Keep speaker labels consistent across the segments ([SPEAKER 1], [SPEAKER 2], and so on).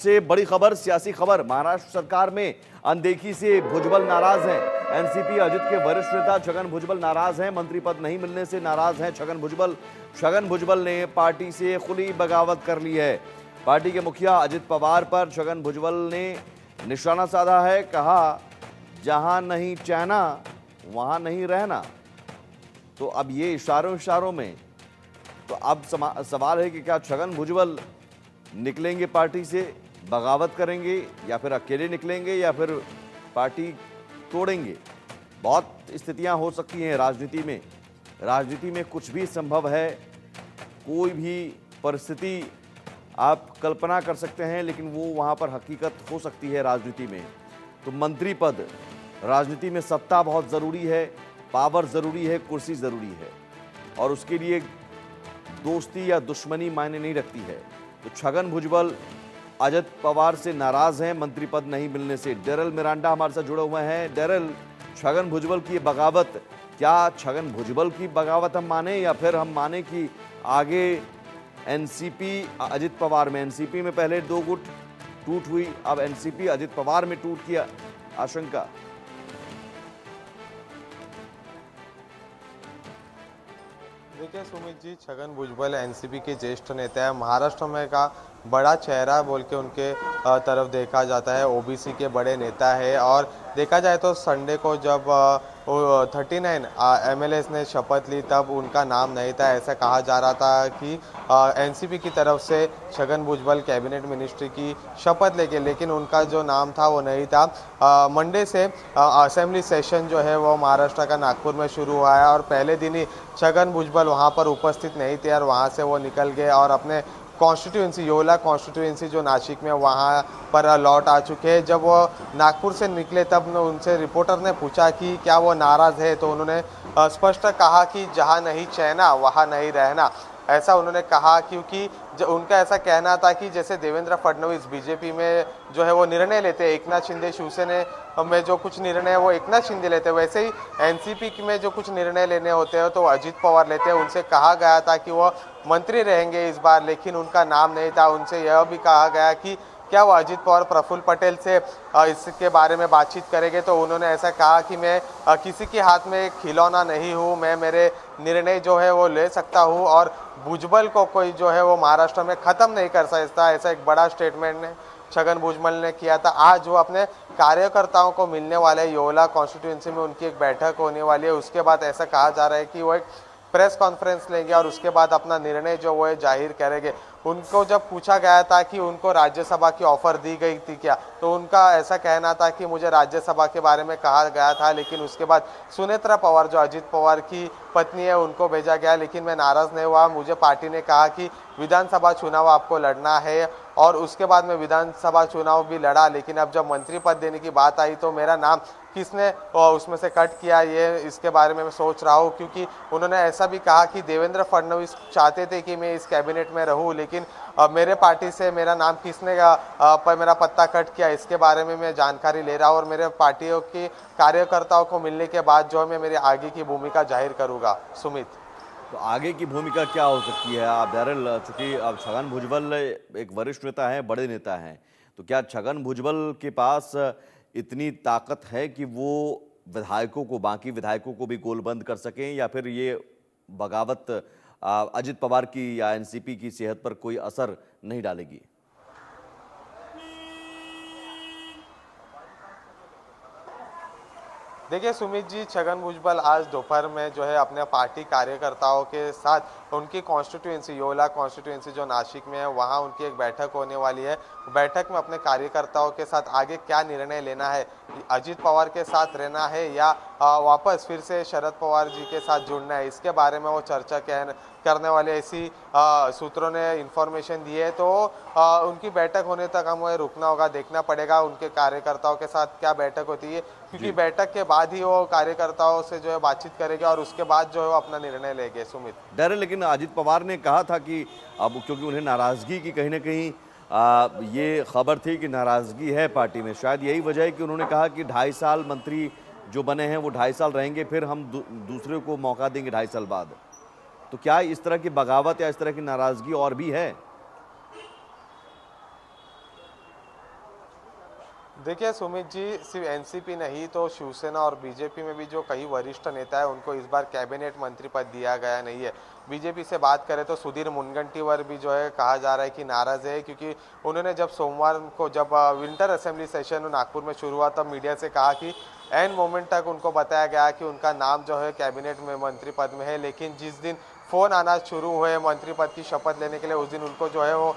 [SPEAKER 1] से बड़ी खबर, सियासी खबर। महाराष्ट्र सरकार में अनदेखी से भुजबल नाराज हैं। एनसीपी अजित के वरिष्ठ नेता छगन भुजबल नाराज हैं। मंत्री पद नहीं मिलने से नाराज हैं छगन भुजबल। छगन भुजबल ने पार्टी से खुली बगावत कर ली है। पार्टी के मुखिया अजित पवार पर छगन भुजबल ने निशाना साधा है। कहा, जहां नहीं चैना वहां नहीं रहना। तो अब ये इशारों में तो अब सवाल है कि क्या छगन भुजबल निकलेंगे पार्टी से, बगावत करेंगे, या फिर अकेले निकलेंगे, या फिर पार्टी तोड़ेंगे। बहुत स्थितियां हो सकती हैं राजनीति में। राजनीति में कुछ भी संभव है, कोई भी परिस्थिति आप कल्पना कर सकते हैं, लेकिन वो वहां पर हकीकत हो सकती है राजनीति में। तो मंत्री पद, राजनीति में सत्ता बहुत ज़रूरी है, पावर ज़रूरी है, कुर्सी ज़रूरी है, और उसके लिए दोस्ती या दुश्मनी मायने नहीं रखती है। तो छगन भुजबल अजित पवार से नाराज हैं मंत्री पद नहीं मिलने से। डेरल मिरांडा हमारे साथ जुड़े हुए हैं। डेरल, छगन भुजबल की बगावत, क्या छगन भुजबल की बगावत हम माने, या फिर हम माने कि आगे एनसीपी अजित पवार में, एनसीपी में पहले दो गुट टूट हुई, अब एनसीपी अजित पवार में टूट की आशंका?
[SPEAKER 2] देखिए सुमित जी, छगन भुजबल एनसीपी के ज्येष्ठ नेता है। महाराष्ट्र में का बड़ा चेहरा बोल के उनके तरफ देखा जाता है। ओबीसी के बड़े नेता है, और देखा जाए तो संडे को जब 39 एमएलए ने शपथ ली तब उनका नाम नहीं था। ऐसा कहा जा रहा था कि एनसीपी की तरफ से छगन भुजबल कैबिनेट मिनिस्ट्री की शपथ लेके, लेकिन उनका जो नाम था वो नहीं था। मंडे से असेंबली सेशन जो है वो महाराष्ट्र का नागपुर में शुरू हुआ है, और पहले दिन ही छगन भुजबल वहाँ पर उपस्थित नहीं थे और वहाँ से वो निकल गए और अपने कॉन्स्टिट्यूंसी, योला कॉन्स्टिट्यूंसी जो नासिक में, वहाँ पर लौट आ चुके हैं। जब वो नागपुर से निकले तब उनसे रिपोर्टर ने पूछा कि क्या वो नाराज़ है, तो उन्होंने स्पष्ट कहा कि जहाँ नहीं चैना वहाँ नहीं रहना। ऐसा उन्होंने कहा, क्योंकि उनका ऐसा कहना था कि जैसे देवेंद्र फडणवीस बीजेपी में जो है वो निर्णय लेते हैं, एकनाथ शिंदे शिवसेना में जो कुछ निर्णय है वो एकनाथ शिंदे लेते हैं, वैसे ही एनसीपी में जो कुछ निर्णय लेने होते हैं तो अजित पवार लेते हैं। उनसे कहा गया था कि वो मंत्री रहेंगे इस बार, लेकिन उनका नाम नहीं था। उनसे यह भी कहा गया कि क्या वो अजित पवार प्रफुल्ल पटेल से इसके बारे में बातचीत करेंगे, तो उन्होंने ऐसा कहा कि मैं किसी के हाथ में खिलौना नहीं हूँ, मैं मेरे निर्णय जो है वो ले सकता हूँ, और भुजबल को कोई जो है वो महाराष्ट्र में ख़त्म नहीं कर सकता। ऐसा एक बड़ा स्टेटमेंट ने छगन भुजबल ने किया था। आज वो अपने कार्यकर्ताओं को मिलने वाले, योला कॉन्स्टिट्यूंसी में उनकी एक बैठक होने वाली है। उसके बाद ऐसा कहा जा रहा है कि वो एक प्रेस कॉन्फ्रेंस लेंगे और उसके बाद अपना निर्णय जो वो जाहिर करेंगे। उनको जब पूछा गया था कि उनको राज्यसभा की ऑफर दी गई थी क्या, तो उनका ऐसा कहना था कि मुझे राज्यसभा के बारे में कहा गया था, लेकिन उसके बाद सुनेत्रा पवार जो अजित पवार की पत्नी है उनको भेजा गया, लेकिन मैं नाराज़ नहीं हुआ। मुझे पार्टी ने कहा कि विधानसभा चुनाव आपको लड़ना है, और उसके बाद मैं विधानसभा चुनाव भी लड़ा, लेकिन अब जब मंत्री पद देने की बात आई तो मेरा नाम किसने उसमें से कट किया, ये इसके बारे में मैं सोच रहा हूँ। क्योंकि उन्होंने ऐसा भी कहा कि देवेंद्र फडणवीस चाहते थे कि मैं इस कैबिनेट में रहूँ, लेकिन मेरे पार्टी से मेरा नाम किसने पर मेरा पत्ता कट किया, इसके बारे में मैं जानकारी ले रहा हूँ, और मेरे पार्टियों के कार्यकर्ताओं को मिलने के बाद जो है मैं मेरी आगे की भूमिका जाहिर करूँगा। सुमित,
[SPEAKER 1] तो आगे की भूमिका क्या हो सकती है? आप डेरल, चूंकि अब छगन भुजबल एक वरिष्ठ नेता हैं, बड़े नेता हैं, तो क्या छगन भुजबल के पास इतनी ताकत है कि वो विधायकों को, बाकी विधायकों को भी गोलबंद कर सकें, या फिर ये बगावत अजित पवार की या एनसीपी की सेहत पर कोई असर नहीं डालेगी?
[SPEAKER 2] देखिए सुमित जी, छगन भुजबल आज दोपहर में जो है अपने पार्टी कार्यकर्ताओं के साथ उनकी कॉन्स्टिट्यूंसी, योला कॉन्स्टिट्यूंसी जो नासिक में है, वहाँ उनकी एक बैठक होने वाली है। बैठक में अपने कार्यकर्ताओं के साथ आगे क्या निर्णय लेना है, अजित पवार के साथ रहना है या वापस फिर से शरद पवार जी के साथ जुड़ना है, इसके बारे में वो चर्चा करने वाले ऐसी सूत्रों ने इन्फॉर्मेशन दी है। तो उनकी बैठक होने तक हमें रुकना होगा, देखना पड़ेगा उनके कार्यकर्ताओं के साथ क्या बैठक होती है, क्योंकि बैठक के बाद ही वो कार्यकर्ताओं से जो है बातचीत करेंगे और उसके बाद जो है वो अपना निर्णय लेंगे। सुमित,
[SPEAKER 1] डर, लेकिन अजित पवार ने कहा था कि अब क्योंकि उन्हें नाराजगी की कहीं ना कहीं ये खबर थी कि नाराजगी है पार्टी में, शायद यही वजह है कि उन्होंने कहा कि 2.5 साल मंत्री जो बने हैं वो 2.5 साल रहेंगे, फिर हम दूसरे को मौका देंगे 2.5 साल बाद। तो क्या इस तरह की बगावत या इस तरह की नाराजगी और भी है?
[SPEAKER 2] देखिए सुमित जी, सिर्फ एनसीपी नहीं तो शिवसेना और बीजेपी में भी जो कई वरिष्ठ नेता है उनको इस बार कैबिनेट मंत्री पद दिया गया नहीं है। बीजेपी से बात करें तो सुधीर मुनगंटीवार भी जो है कहा जा रहा है कि नाराज है, क्योंकि उन्होंने जब सोमवार को जब विंटर असेंबली सेशन नागपुर में शुरू हुआ तब मीडिया से कहा कि एन मोमेंट तक उनको बताया गया कि उनका नाम जो है कैबिनेट में मंत्री पद में है, लेकिन जिस दिन फ़ोन आना शुरू हुए मंत्री पद की शपथ लेने के लिए, उस दिन उनको जो है वो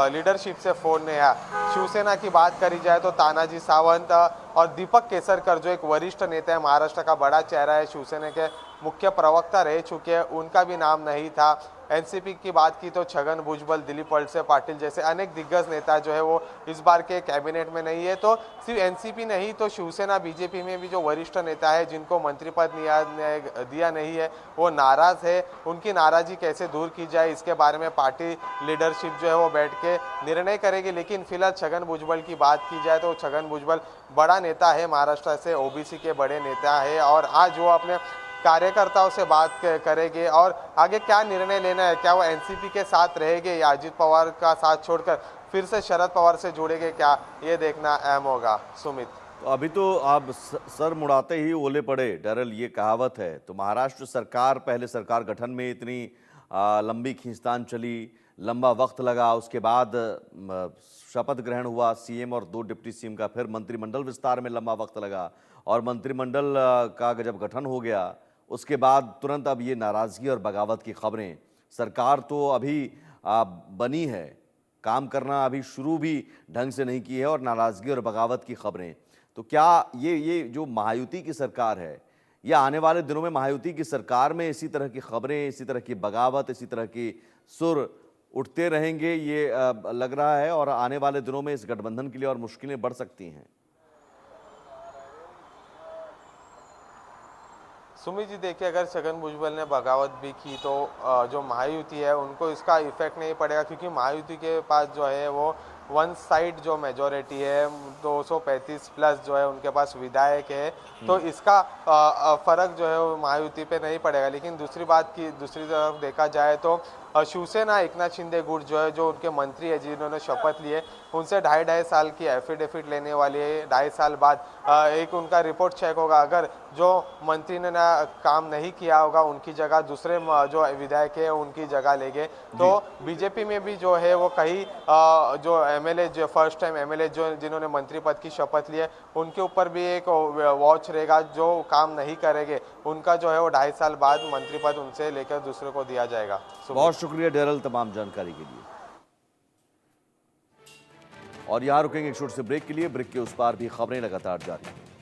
[SPEAKER 2] लीडरशिप से फ़ोन नहीं आया। शिवसेना की बात करी जाए तो तानाजी सावंत और दीपक केसरकर जो एक वरिष्ठ नेता है, महाराष्ट्र का बड़ा चेहरा है, शिवसेना के मुख्य प्रवक्ता रह चुके हैं, उनका भी नाम नहीं था। एनसीपी की बात की तो छगन भुजबल, दिलीप वळसे पाटिल जैसे अनेक दिग्गज नेता जो है वो इस बार के कैबिनेट में नहीं है। तो सिर्फ एनसीपी नहीं तो शिवसेना बीजेपी में भी जो वरिष्ठ नेता है जिनको मंत्री पद दिया नहीं है वो नाराज है। उनकी नाराजगी कैसे दूर की जाए इसके बारे में पार्टी लीडरशिप जो है वो बैठ के निर्णय करेगी। लेकिन फिलहाल छगन भुजबल की बात की जाए तो छगन भुजबल बड़ा नेता है, महाराष्ट्र से ओबीसी के बड़े नेता है, और आज वो अपने कार्यकर्ताओं से बात करेंगे और आगे क्या निर्णय लेना है, क्या वो एनसीपी के साथ रहेंगे या अजित पवार का साथ छोड़कर फिर से शरद पवार से जुड़ेंगे, क्या ये देखना अहम होगा। सुमित,
[SPEAKER 1] तो अभी तो आप सर मुड़ाते ही ओले पड़े डरल, ये कहावत है। तो महाराष्ट्र सरकार, पहले सरकार गठन में इतनी लंबी खींचतान चली, लंबा वक्त लगा, उसके बाद शपथ ग्रहण हुआ सीएम और 2 डिप्टी सीएम का, फिर मंत्रिमंडल विस्तार में लंबा वक्त लगा, और मंत्रिमंडल का जब गठन हो गया उसके बाद तुरंत अब ये नाराज़गी और बगावत की खबरें। सरकार तो अभी बनी है, काम करना अभी शुरू भी ढंग से नहीं की है, और नाराज़गी और बगावत की खबरें। तो क्या ये जो महायुति की सरकार है, या आने वाले दिनों में महायुति की सरकार में इसी तरह की खबरें, इसी तरह की बगावत, इसी तरह की सुर उठते रहेंगे, ये लग रहा है, और आने वाले दिनों में इस गठबंधन के लिए और मुश्किलें बढ़ सकती हैं?
[SPEAKER 2] सुमित जी, देखिए अगर छगन भुजबल ने बगावत भी की तो जो महायुति है उनको इसका इफेक्ट नहीं पड़ेगा, क्योंकि महायुति के पास जो है वो वन साइड जो मेजोरिटी है 235 प्लस जो है उनके पास विधायक है, तो इसका फर्क जो है वो महायुति पे नहीं पड़ेगा। लेकिन दूसरी तरफ देखा जाए तो शिवसेना एकनाथ शिंदे गुट जो है, जो उनके मंत्री है जिन्होंने शपथ लिए, उनसे 2.5 साल की एफिडेविट लेने वाली है। 2.5 साल बाद एक उनका रिपोर्ट चेक होगा, अगर जो मंत्री ने ना काम नहीं किया होगा उनकी जगह दूसरे जो विधायक है उनकी जगह लेंगे। तो बीजेपी में भी जो है वो कई जो एमएलए, जो फर्स्ट टाइम एमएलए जो जिन्होंने मंत्री पद की शपथ ली है, उनके ऊपर भी एक वॉच रहेगा, जो काम नहीं करेंगे उनका जो है वो 2.5 साल बाद मंत्री पद उनसे लेकर दूसरे को दिया जाएगा।
[SPEAKER 1] बहुत शुक्रिया डेरल तमाम जानकारी के लिए। और यहाँ रुकेंगे एक छोटे से ब्रेक के लिए। ब्रेक के उस पार भी खबरें लगातार जारी हैं।